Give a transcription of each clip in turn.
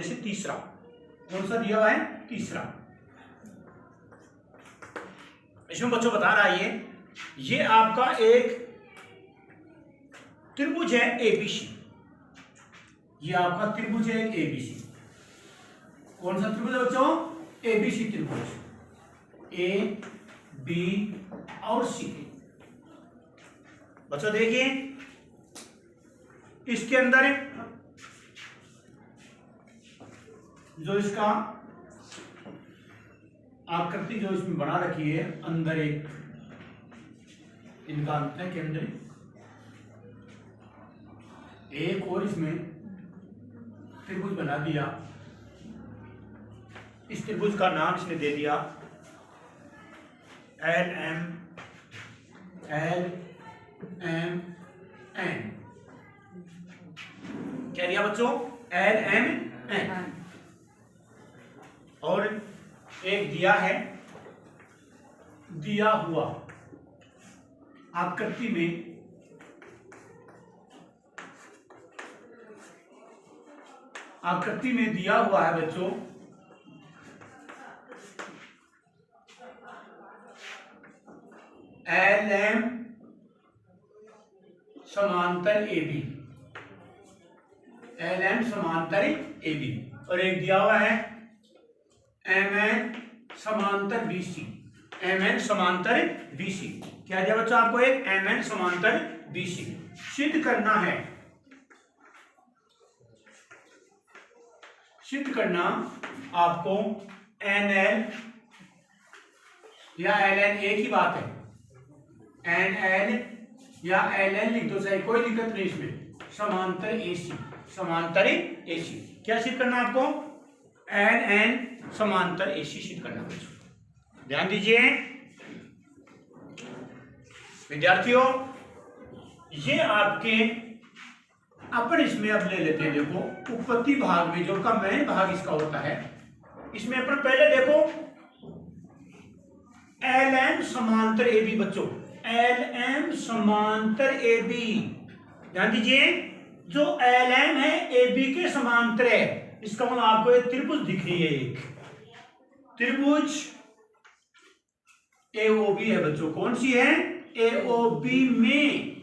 जैसे तीसरा, कौन सा दिया हुआ है? तीसरा। इसमें बच्चों बता रहा है ये आपका एक त्रिभुज है एबीसी। ये आपका त्रिभुज है एक एबीसी। कौन सा त्रिभुज है बच्चों? एबीसी त्रिभुज, ए बी और सी। बच्चों देखिए इसके अंदर जो इसका आकृति जो इसमें बना रखी है, अंदर एक इनका अंतर के अंदर एक और इसमें त्रिभुज बना दिया। इस त्रिभुज का नाम इसने दे दिया एल एम एन। क्या दिया बच्चों? L M N. और एक दिया है दिया हुआ आकृति में दिया हुआ है बच्चों एल एम समांतर ए बी, एल एम समांतर ए बी। और एक दिया हुआ है एम एन समांतर बी सी, एम एन समांतर बी सी। क्या दिया बच्चों आपको? एक एम एन समांतर बी सी। सिद्ध करना है, सिद्ध करना आपको एन एल या एल एन एक ही बात है, एन एल या एल एन लिख दो चाहे, कोई दिक्कत नहीं इसमें। समांतर एसी, समांतर एसी। क्या सिद्ध करना आपको? एन एन समांतर एसी सिद्ध करना बच्चों। ध्यान दीजिए विद्यार्थियों, ये आपके अपन इसमें अब ले लेते हैं। देखो उत्पत्ति भाग में जो का मेन भाग इसका होता है, इसमें अपन पहले देखो एल एम समांतर ए बी बच्चों, एल एम समांतर ए बी। ध्यान दीजिए जो एल एम है ए बी के समांतर है, इसका मतलब आपको एक त्रिभुज दिख रही है, एक त्रिभुज ए ओ बी है बच्चों। कौन सी है? ए ओ बी में।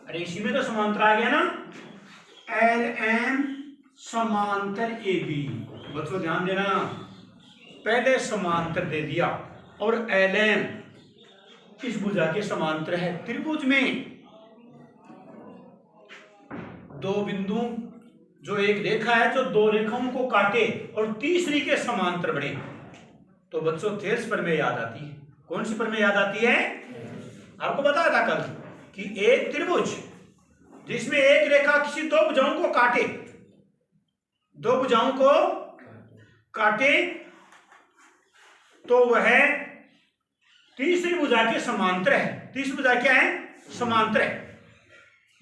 अरे इसी में तो समांतर आ गया ना, एल एम समांतर ए बी। बच्चों ध्यान देना, पहले समांतर दे दिया और एल एम इस भुजा के समांतर है। त्रिभुज में दो बिंदु जो एक रेखा है जो दो रेखाओं को काटे और तीसरी के समांतर बढ़े, तो बच्चों थेल्स प्रमेय याद आती है। कौन सी प्रमेय याद आती है? आपको बताया था कल कि एक त्रिभुज जिसमें एक रेखा किसी दो भुजाओं को काटे, दो भुजाओं को काटे, तो वह तीसरी भुजा के समांतर है। तीसरी भुजा क्या है? समांतर है।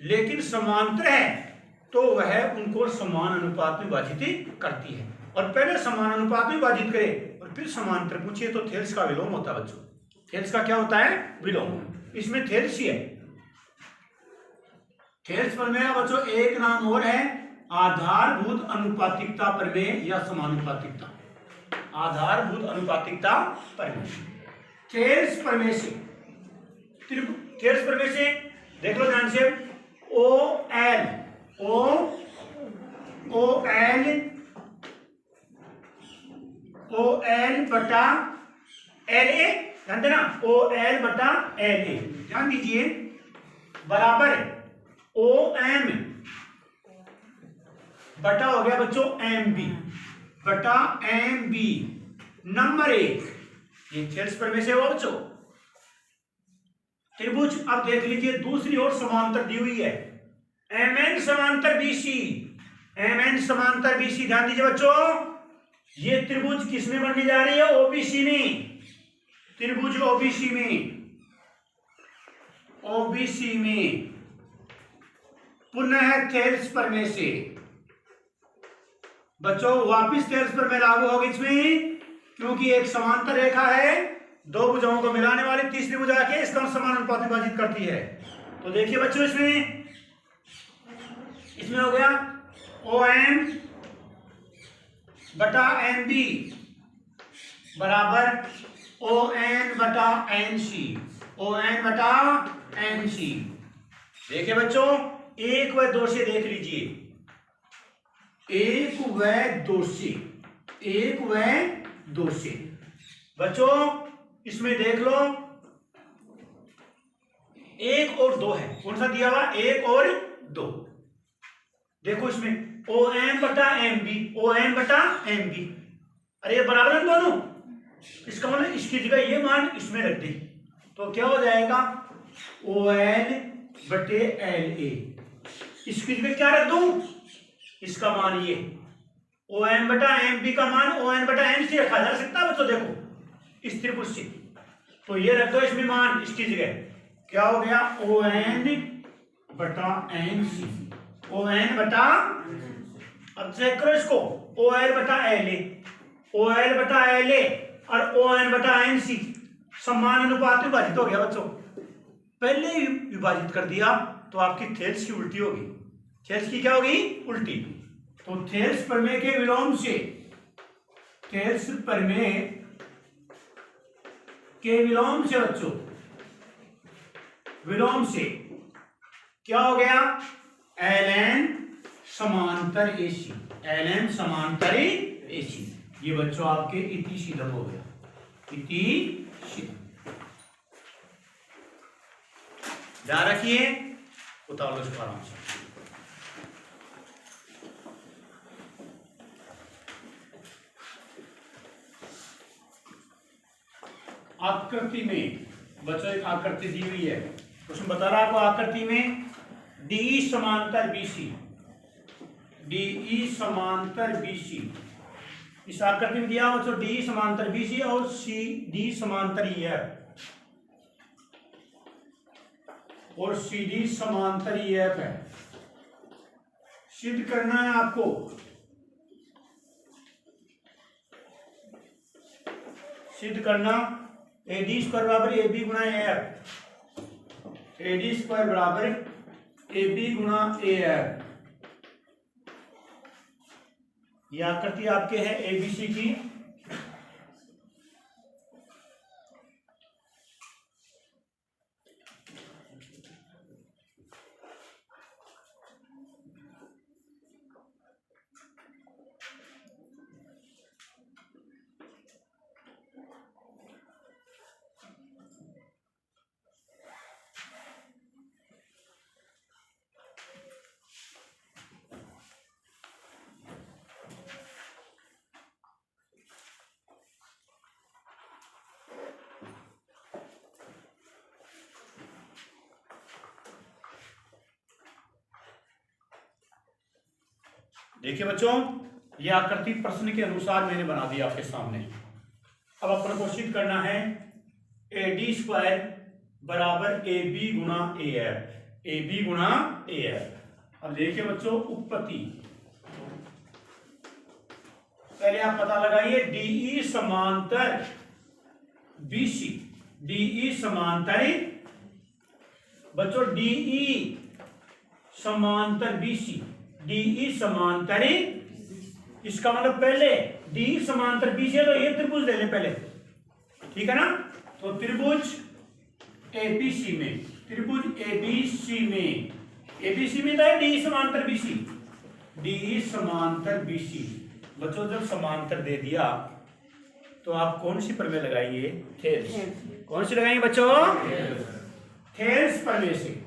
लेकिन समांतर है तो वह उनको समान अनुपात में विभाजित करती है, और पहले समान अनुपात में विभाजित करे और फिर समांतर पूछिए तो थेल्स का विलोम होता है बच्चों। थेल्स का क्या होता है? विलोम। इसमें थेल्स ही है। थेल्स प्रमेय का बच्चों एक नाम और है आधारभूत अनुपातिकता प्रमेय या समानुपातिकता, आधारभूत अनुपातिकता प्रमेय। थेल्स प्रमेय से, थेल्स प्रमेय से देख लो ध्यान से, ओ एल बटा एल ए, ध्यान देना, ओ एल बटा एल ए। ध्यान दीजिए बराबर ओ एम बटा हो गया बच्चों एम बी बटा एम बी नंबर एक। ये थेल्स प्रमेय से हो बच्चों त्रिभुज। अब देख लीजिए दूसरी ओर समांतर दी हुई है एम एन समांतर बीसी, एम एन समांतर बीसी। ध्यान दीजिए बच्चों ये त्रिभुज किसमें बनने जा रही है? ओबीसी में। त्रिभुज ओबीसी में, ओबीसी में पुनः थेल्स प्रमेय से बच्चों वापिस थेल्स प्रमेय लागू होगी इसमें, क्योंकि एक समांतर रेखा है दो भुजाओं को मिलाने वाली, तीसरी भुजा के इसका समान अनुपात विभाजित करती है। तो देखिए बच्चों इसमें हो गया ओ एम बटा एम बी बराबर ओ एन बटा एन सी, ओ एन बटा एन सी। देखिए बच्चों, एक व दो से देख लीजिए, एक व दो से, एक व दो से। बच्चों इसमें देख लो, एक और दो है, कौन सा दिया हुआ, एक और दो। देखो इसमें ओ एम बटा एम बी, ओ एम बटा एम बी, अरे ये बराबर है दोनों, इसका मतलब इसकी जगह ये मान इसमें रख दी, तो क्या हो जाएगा ओ एन बटे एल ए। इसकी जगह क्या रख दूं, इसका मान ये ओ एन बटा एम बी का मान ओ एन बटा एम सी रखा जा सकता है बच्चों, देखो इस त्रिभुज से, तो ये रख दो इसमें मान, इसकी जगह क्या हो गया ओ एन बटा एन सी, ओ एन बटा, अब चेक करो इसको, ओ एल बटा एल ए, ओ एल बटा एल ए और ओ एन बटा एन सी समान अनुपात में विभाजित हो गया बच्चों। पहले ही विभाजित कर दिया तो आपकी थेल्स की उल्टी होगी, थेल्स की क्या होगी, उल्टी। तो थेल्स प्रमेय के विलोम से, थेल्स प्रमेय के विलोम से बच्चों, विलोम से क्या हो गया, एल एन समांतर एसी, एल एन समांतर एसी। ये बच्चों आपके इति सीधम हो गया, इति सीधम। ध्यान रखिए, उतार लो इसको आराम से। आकृति में बच्चों एक आकृति दी हुई है, उसमें बता रहा है आपको आकृति में डी समांतर बीसी, डी समांतर बीसी, इस आकृति में दिया बच्चों डी समांतर बीसी और सी डी समांतर ई एफ, और सी डी समांतर ई एफ है। सिद्ध करना है आपको, सिद्ध करना ए डी स्क्वायर बराबर ए बी गुणा A F, A D square बराबर ए बी गुणा ए एफ। यह आकृति आपके है एबीसी की, देखिए बच्चों यह आकृति प्रश्न के अनुसार मैंने बना दी आपके सामने। अब अपन को सिद्ध करना है ए डी स्क्वायर बराबर ए बी गुणा ए एफ, ए बी गुणा ए एफ। अब देखिए बच्चों उत्पत्ति, पहले आप पता लगाइए डीई समांतर बीसी, डीई समांतर बच्चों डीई समांतर बीसी, डीई समांतर, इसका मतलब पहले डी समांतर बीसी है तो ये त्रिभुज ले ले पहले, ठीक है ना। तो त्रिभुज एबीसी में, त्रिभुज एबीसी में, एबीसी में तो है डी समांतर बीसी, डी समांतर बीसी। बच्चों जब समांतर दे दिया तो आप कौन सी प्रमेय लगाएंगे, थेल्स। कौन सी लगाएंगे बच्चों, थेल्स प्रमेय से।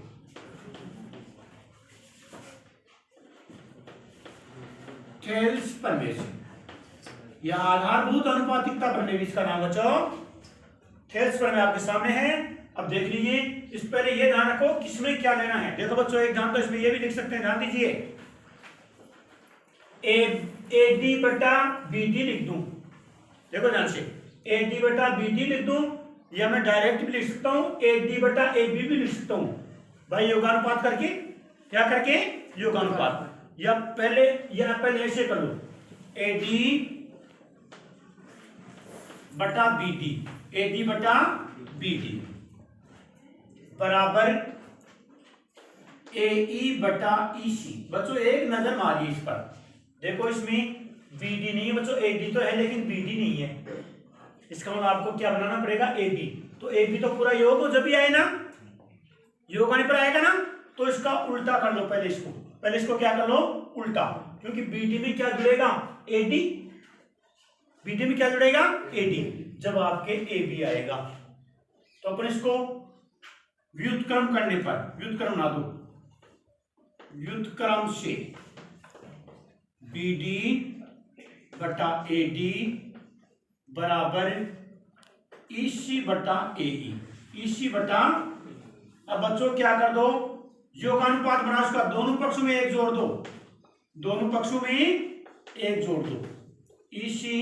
थेल्स प्रमेय से, यह आधारभूत अनुपातिकता प्रमेय, इसका नाम बच्चों थेल्स प्रमेय आपके सामने है। अब देख लीजिए, इस पहले ये ध्यान रखो किसमें क्या लेना है। देखो बच्चों एक ध्यान तो इसमें ये भी लिख सकते हैं, ध्यान दीजिए, ए डी बटा बी डी लिख दूं, देखो ध्यान से, ए डी बटा बी डी लिख दूं, या मैं डायरेक्ट भी लिख सकता हूं ए डी बटा ए बी भी लिख सकता हूं भाई, योगानुपात करके, क्या करके, योगानुपात, या पहले ऐसे कर लो ए डी बटा बी डी, ए डी बटा बी डी बराबर ए ई बटा ई सी। बच्चों एक नजर मारिए इस पर, देखो इसमें बी डी नहीं है बच्चों, ए डी तो है लेकिन बी डी नहीं है। इसका मतलब आपको क्या बनाना पड़ेगा, ए बी। तो ए बी तो पूरा योग हो, जब भी आए ना योग आने पर आएगा ना, तो इसका उल्टा कर लो पहले इसको क्या कर लो, उल्टा। क्योंकि बी डी में क्या जुड़ेगा, ए डी। बी डी में क्या जुड़ेगा, ए डी। जब आपके ए बी आएगा तो अपन इसको व्युत्क्रम करने पर, व्युत्क्रम ना दो, व्युत्क्रम से बी डी बटा ए डी बराबर ईसी बटा ए ईसी बटा। अब बच्चों क्या कर दो, योगानुपात बना उसका, दोनों पक्षों में एक जोड़ दो, दोनों पक्षों में एक जोड़ दो, ईसी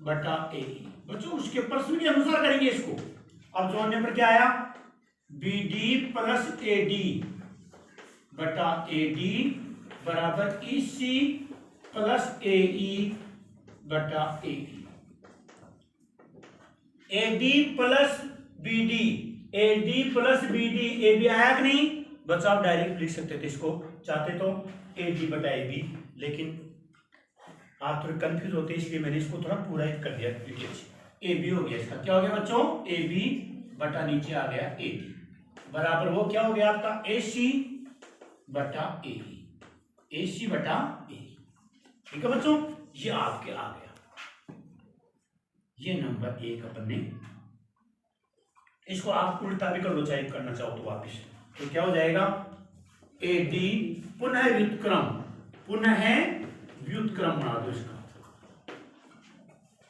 बटा ए। बच्चों उसके प्रश्न के अनुसार करेंगे इसको। अब जोड़ने पर क्या आया, B D plus A D बटा ए डी बराबर ईसी प्लस ए ई बटा A D plus B D, A D plus B D, A B आया कि नहीं बच्चों। आप डायरेक्ट लिख सकते थे इसको, चाहते तो ए डी बटा ए बी, लेकिन आप थोड़े कंफ्यूज होते हैं इसलिए मैंने इसको थोड़ा पूरा कर दिया डिटेल से। ए बी हो गया, इसका क्या हो गया बच्चों, ए बी बटा नीचे आ गया ए डी बराबर वो क्या हो गया आपका, ए सी बटा ए ई, ए सी बटा ए। ठीक है बच्चों, ये आपके आ गया, ये नंबर 1 अपन ने। इसको आप उल्टा भी कर लो चाहे करना चाहो तो वापिस, तो क्या हो जाएगा, ए डी पुनः व्युत्क्रम, पुनः व्युत्क्रम बना दो इसका,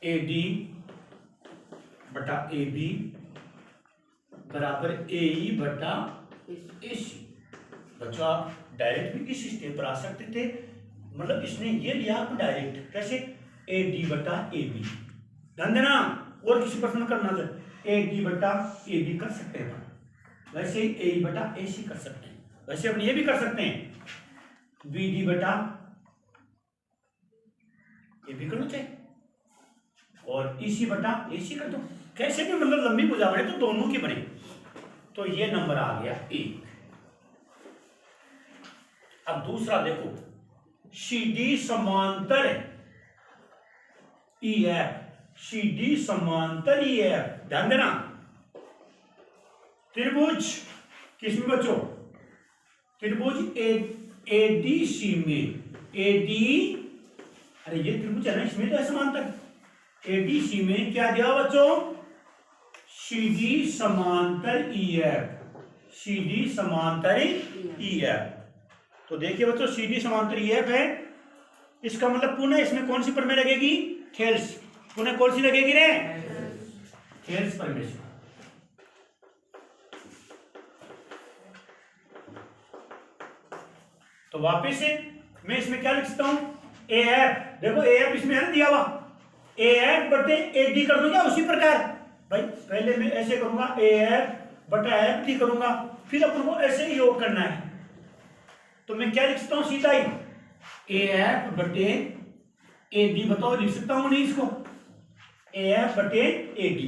ए डी बटा ए बी बराबर ए ई बटा ए सी। बच्चों आप डायरेक्ट भी इस स्टेप पर आ सकते थे, मतलब इसने ये लिया आपको डायरेक्ट, कैसे, ए डी बटा ए बी। ध्यान देना, और किसी प्रश्न करना चाहिए, ए डी बटा ए बी कर सकते हैं, वैसे ही ए बटा ए सी कर सकते हैं, वैसे अपन ये भी कर सकते हैं, बी डी बटा ए बी कर लो चाहे, और ई सी बटा ए सी कर दो, कैसे भी मतलब लंबी भुजा बने तो दोनों की बने। तो ये नंबर आ गया 1। अब दूसरा देखो, सी डी समांतर ई एफ, सी डी समांतर ई एफ। ध्यान देना, त्रिभुज किसमें बच्चों, त्रिभुज ए डी सी में, ए डी, अरे ये त्रिभुज है ना, इसमें तो है समांतर, ए डी सी में क्या दिया बच्चों, सी डी समांतर ई एफ, सी डी समांतर ई एफ। तो देखिए बच्चों, सी डी समांतर ई एफ है, इसका मतलब पुनः इसमें कौन सी प्रमेय लगेगी, थेल्स। पुनः कौन सी लगेगी रे, थेल्स प्रमेय। तो वापिस से मैं इसमें क्या लिख सकता हूं, ए एफ, देखो ए एफ इसमें है ना दिया हुआ, ए एफ बटे ए डी कर दूंगा उसी प्रकार। भाई पहले मैं ऐसे करूंगा, ए एफ बटा एफ डी करूंगा, फिर अपन को ऐसे ही योग करना है। तो मैं क्या लिख सकता हूं सीधा ही, ए एफ बटे ए डी, बताओ लिख सकता हूं नहीं इसको, ए एफ बटे ए डी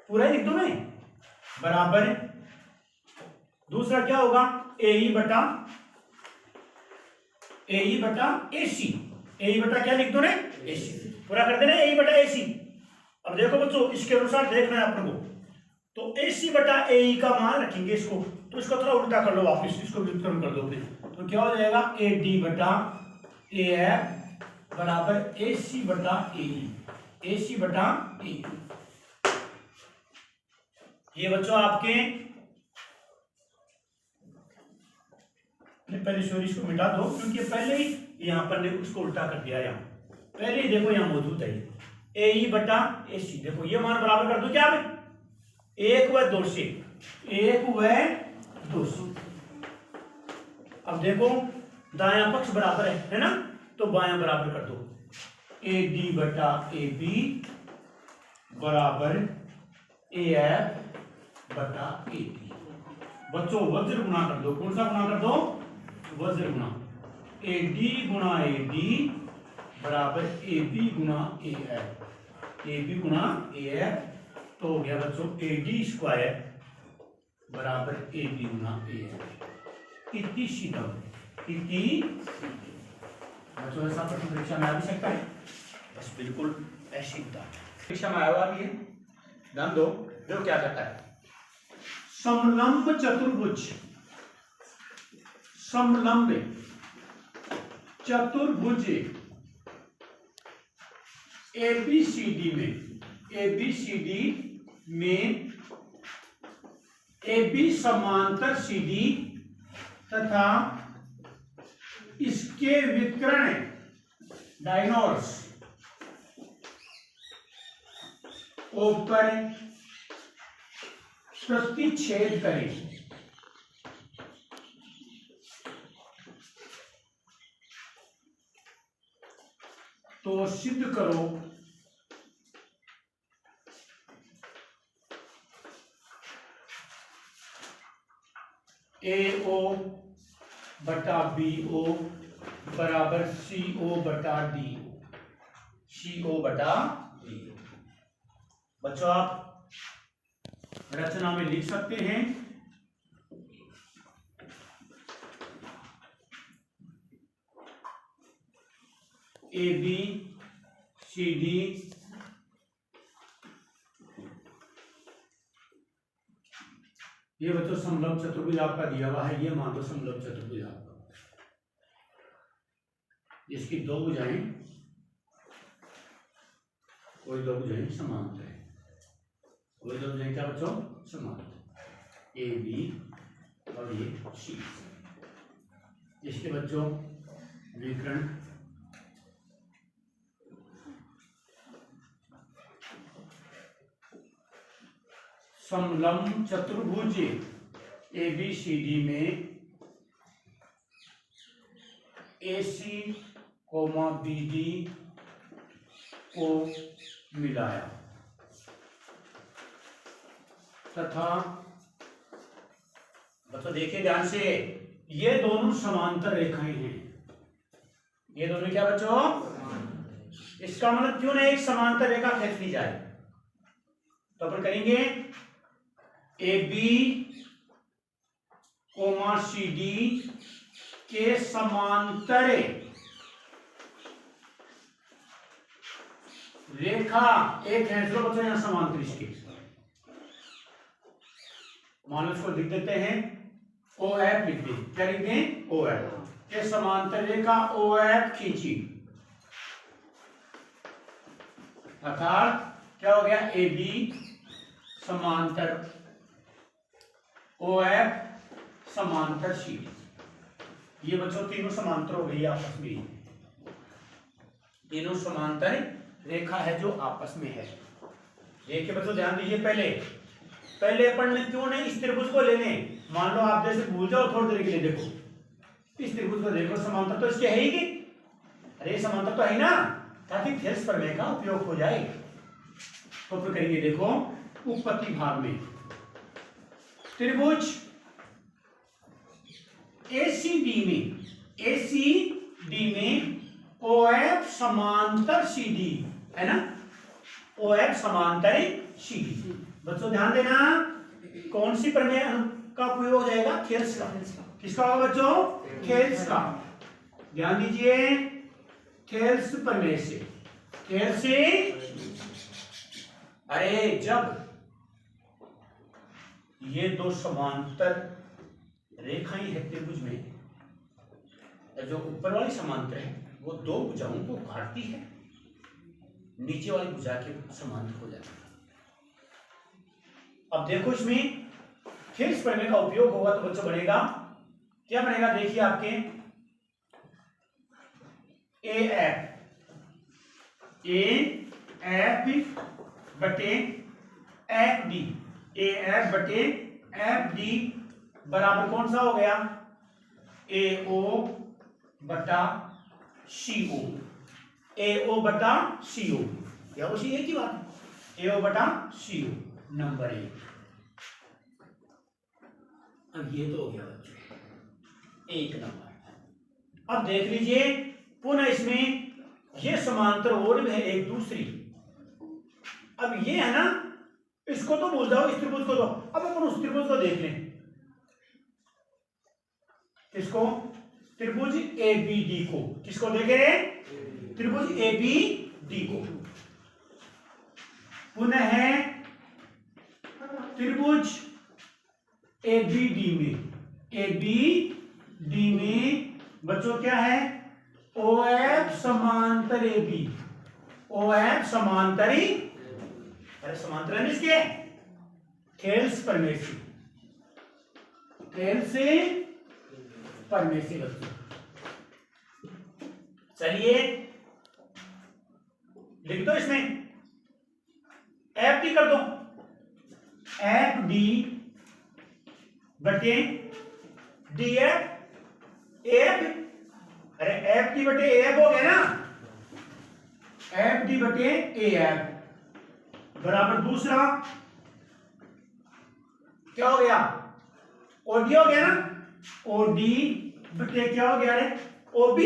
पूरा लिख दो मैं, बराबर दूसरा क्या होगा, ए ई बटा ए सी, ए ई बटा क्या लिख दो ने, ए सी पूरा कर देना, ए ई बटा ए सी। अब देखो बच्चों, इसके अनुसार देखना है अपन को, तो ए सी बटा ए ई का मान रखेंगे इसको, तो इसको थोड़ा उल्टा कर लो वापिस, इसको व्युत्क्रम कर दो फिर, तो क्या हो जाएगा, ए डी बटा ए एफ बराबर ए सी बटा ए ई, ए सी बटा ए। ये बच्चों आपके, पहले सॉरी इसको मिटा दो क्योंकि पहले ही यहां पर ने उसको उल्टा कर दिया, यहां पहले ही देखो यहां मौजूद है ए ई बटा ए सी। देखो ये मान बराबर कर दो क्या, 1 व 2 से, 1 व 2 से। अब देखो दायां पक्ष बराबर है ना, तो बायां बराबर कर दो, ए डी बटा ए बी बराबर ए एफ बटा ए डी। बच्चों वज्र गुणा कर दो, कौन सा गुणा कर दो, वज्र गुणा, ए डी गुणा ए डी बराबर ए बी गुणा ए एफ, ए बी गुणा ए एफ। तो हो गया बच्चों ए डी स्क्वायर बराबर ए बी गुणा ए एफ। इति सीधम, इति बच्चों ऐसा प्रश्न परीक्षा में आ भी सकता है, बस बिल्कुल ऐसी परीक्षा में आया भी है। ध्यान दो, देखो क्या कहता है, समलंब चतुर्भुज, समलंब चतुर्भुज एबीसीडी में AB समांतर CD तथा इसके विकर्ण डायगोनल्स ऊपर प्रतिच्छेद करें। तो सिद्ध करो AO बटा BO बराबर CO बटा DO, CO बटा DO। बच्चों आप रचना में लिख सकते हैं ABCD ये बच्चों समलंब चतुर्भुज आपका दिया हुआ है, ये मान लो समलंब चतुर्भुज आपका, जिसकी दो भुजाएं, कोई दो भुजाएं समांतर है, कोई दो भुजाएं क्या बच्चों समांतर, AB और ये C, इसके बच्चों विकर्ण समलंब चतुर्भुज ABCD में AC, BD को मिलाया तथा, बच्चों देखिए ध्यान से, ये दोनों समांतर रेखाएं हैं, ये दोनों क्या बच्चों, इसका मतलब क्यों ना एक समांतर रेखा खींच ली जाए। तो अपन करेंगे AB, CD के समांतर रेखा एक है, जो बच्चों यहां समांतर इसके, मान लो इसको लिख देते हैं OF, लिख दें, क्या लिख दें OF के समांतर रेखा OF खींची, अर्थात क्या हो गया AB समांतर OF समांतर CD, ये बच्चों तीनों समांतर हो गई आपस में, तीनों समांतर रेखा है जो आपस में है। देखिए बच्चों ध्यान दीजिए, पहले अपन ने क्यों नहीं इस त्रिभुज को लेने, मान लो आप जैसे भूल जाओ थोड़ी देर के लिए, देखो इस त्रिभुज को देखो, समांतर तो इसके है ही, अरे समांतर तो है ना, ताकि थेल्स प्रमेय का उपयोग हो जाए। तो फिर करेंगे, देखो उत्पत्ति भाग में त्रिभुज ACD में OF समांतर CD है ना, OF समांतर CD। बच्चों ध्यान देना, कौन सी प्रमेय का उपयोग हो जाएगा, थेल्स का, किसका होगा बच्चों, थेल्स का, ध्यान दीजिए, थेल्स प्रमेय से, थेल्स से, अरे जब ये दो समांतर रेखाएं है त्रिभुज में, जो ऊपर वाली समांतर है वो दो भुजाओं को काटती है, नीचे वाली भुजा के समांतर हो जाती है। अब देखो इसमें थेल्स प्रमेय का उपयोग होगा तो बच्चों बनेगा, क्या बनेगा, देखिए आपके AF बटे FD, AF बटे FD बराबर कौन सा हो गया, AO बटा CO, AO बटा CO, क्या उसी एक ही बात है, AO बटा CO नंबर 1। अब ये तो हो गया बच्चों 1 नंबर। अब देख लीजिए पुनः इसमें ये समांतर और भी है एक दूसरी, अब ये है ना, इसको तो भूल जाओ, इस त्रिभुज को तो, अब अपन उस त्रिभुज को देख लें, इसको त्रिभुज एबीडी को, किसको देख रहे हैं? त्रिभुज एबीडी को। पुनः त्रिभुज एबीडी में बच्चों क्या है? OF समांतर AB, OF समांतरी, अरे समांतर है इसके, थेल्स परमेसी, थेल्स परमेसी बच्चों। चलिए लिख दो इसमें, FD कर दो, FD बटे DF, AF, अरे FD बटे AF हो गया ना, FD बटे AF बराबर दूसरा क्या हो गया? OD हो गया ना, OD बटे क्या हो गया रे? OB,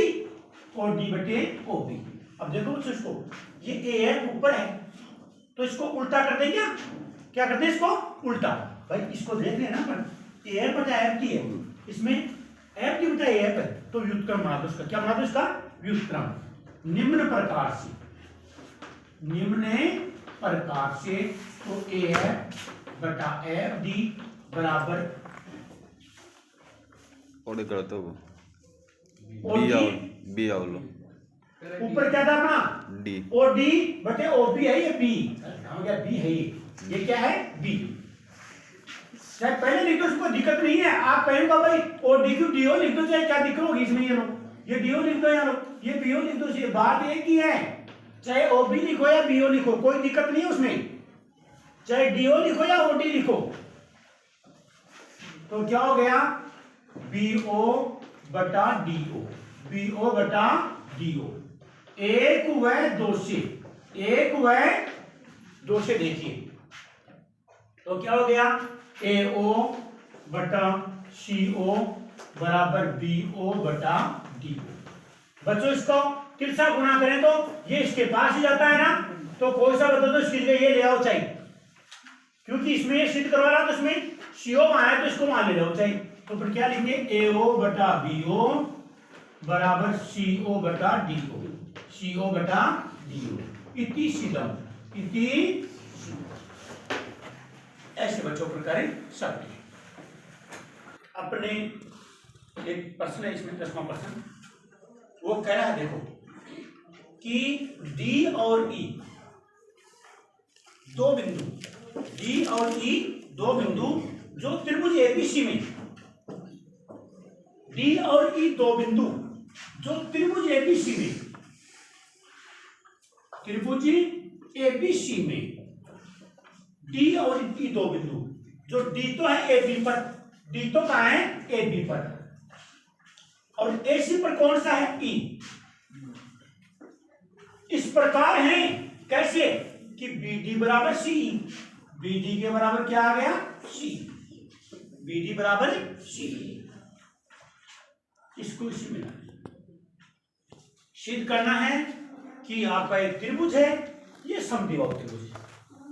OD बटे OB। अब देखो बच्चों इसको, ये AF ऊपर है तो इसको उल्टा कर दें क्या कर दें इसको? उल्टा। भाई इसको देख रहे हैं ना, पर AF बटा FD है, इसमें FD बटा AF है, तो व्युत्क्रम बना दो उसका। क्या बना दो इसका? व्युत्क्रम निम्न प्रकार से, तो AF बटा FD बराबर ओडी कर दो, बी आओ लो, ऊपर क्या था अपना? D, OD बटे OB है, ये B हो गया, B है ये क्या है? B। चाहे पहले लिख दो, उसको दिक्कत नहीं है। आप कहेंगे भाई OD क्यों DO लिख दो, चाहे क्या दिक्कत होगी इसमें? ये DO लिख दो, ये BO लिख दो, ये बात एक ही है। चाहे OB लिखो या BO लिखो, कोई दिक्कत नहीं है उसमें, चाहे DO लिखो या OD लिखो। तो क्या हो गया? BO बटा DO, BO बटा DO, एक व दो से देखिए तो क्या हो गया? AO बटा CO बराबर BO बटा DO। बच्चों इसको तिरछा गुणा करें तो ये इसके पास ही जाता है ना, तो कोई सा बता दो इसकी जगह ये ले आओ चाहिए, क्योंकि इसमें ये सिद्ध करवा रहा तो इसमें CO वहां है तो इसको वहां ले जाओ चाहिए। तो फिर क्या लिखेंगे? AO बटा BO बराबर CO बटा DO, CO बटा DO। इति सीधम, इति ऐसे बच्चों प्रकार शब्द। अपने एक प्रश्न है इसमें, 10वां प्रश्न, वो कह रहा है देखो कि D और E दो बिंदु, D और E दो बिंदु जो त्रिभुज ABC में, D और E दो बिंदु जो त्रिभुज ABC में, त्रिभुज ABC में D और E दो बिंदु, जो D तो है AB पर, D तो कहां है? AB पर, और AC पर कौन सा है? E। इस प्रकार है कैसे कि BD बराबर C, BD के बराबर क्या आ गया? C, BD बराबर C। इसको इसी में सिद्ध करना है कि आपका एक त्रिभुज है, ये समद्विबाहु त्रिभुज है,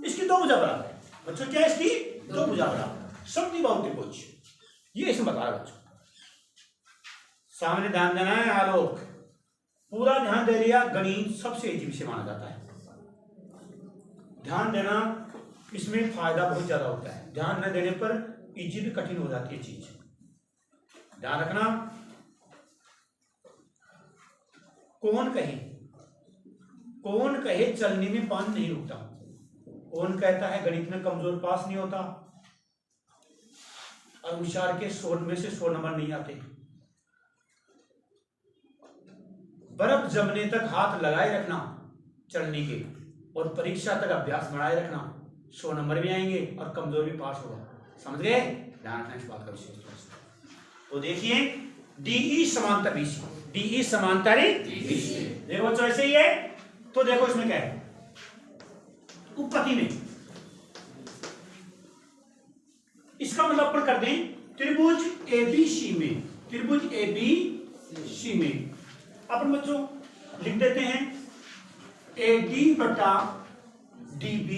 इसकी दो भुजा बराबर है। बच्चों क्या है इसकी? दो भुजा बराबर, समद्विबाहु त्रिभुज, ये इसमें बता रहा बच्चों। सामने ध्यान देना है, आलोक पूरा ध्यान दे लिया। गणित सबसे इजी विषय माना जाता है, ध्यान देना, इसमें फायदा बहुत ज्यादा होता है। ध्यान न देने पर इजी भी कठिन हो जाती है चीज, ध्यान रखना। कौन कहे चलने में पान नहीं रुकता? कौन कहता है गणित में कमजोर पास नहीं होता? और विचार के 100 में से 100 नंबर नहीं आते? बर्फ जमने तक हाथ लगाए रखना चलने के, और परीक्षा तक अभ्यास बढ़ाए रखना, 100 नंबर भी आएंगे और कमजोर भी पास होगा। समझ गए? ध्यान रखना इस बात का विशेष। तो देखिए DE समांतर BC, DE समांतर BC, देखो बच्चों ऐसे ही है। तो देखो इसमें क्या है, उपपत्ति में इसका मतलब अपन कर दें त्रिभुज ABC में, त्रिभुज ABC में अपन बच्चों लिख देते हैं AD बटा DB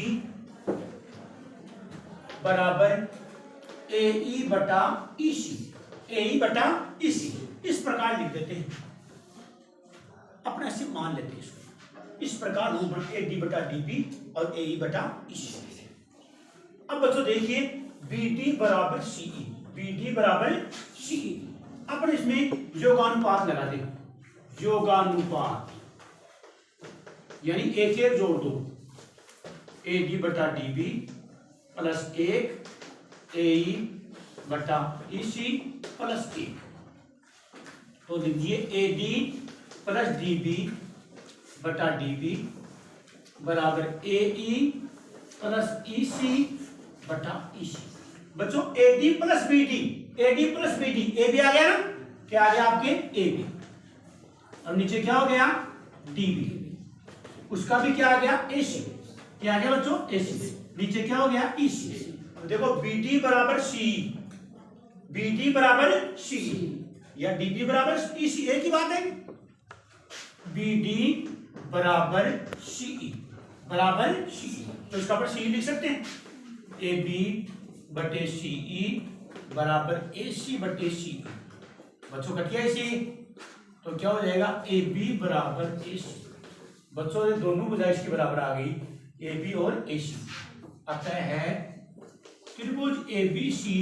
बराबर AE बटा EC, AE बटा EC। इस प्रकार लिख देते हैं, अपने से मान लेते हैं इसको। इस प्रकार रूट ए डी बटा डी बी और ए ई बटा ई सी। अब बच्चों देखिए बी डी बराबर सी ई, बी डी बराबर सी ई। अपन इसमें योगानुपात लगा दें, योगानुपात यानी एक एक जोड़ दो, ए डी बटा डी बी प्लस एक ए ई बटा ई सी प्लस एक। तो लिखिए A D plus D B बटा डी बी बराबर ए ई प्लस ई सी बटा ई सी। बच्चों A D plus B D, A D plus B D, A B आ गया ना, क्या आ गया आपके ए बी, और नीचे क्या हो गया डी बी, उसका भी क्या आ गया ए सी, क्या आ गया बच्चों ए सी, नीचे क्या हो गया ई सी। देखो बी डी बराबर सी, बी डी बराबर सी या डी बी बराबर ई सी, एक ही बात है। बी डी बराबर सी बराबर सी, तो इसका पर सी लिख सकते हैं, ए बी बटे सी ई बराबर ए सी बटे सी। बच्चों कट गया सी, तो क्या हो जाएगा ए बी बराबर ए सी। बच्चों ये दोनों भुजा इसके बराबर आ गई, ए बी और ए सी। अतः है त्रिभुज ए बी सी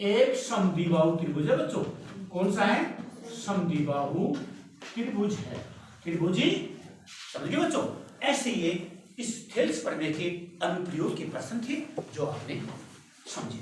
एक समद्विबाहु त्रिभुज है। बच्चों कौन सा है, समद्विबाहु त्रिभुज है, त्रिभुजी। समझ गए बच्चों, ऐसे ये इस थेल्स प्रमेय के अनुप्रयोग के प्रश्न थे जो आपने समझे।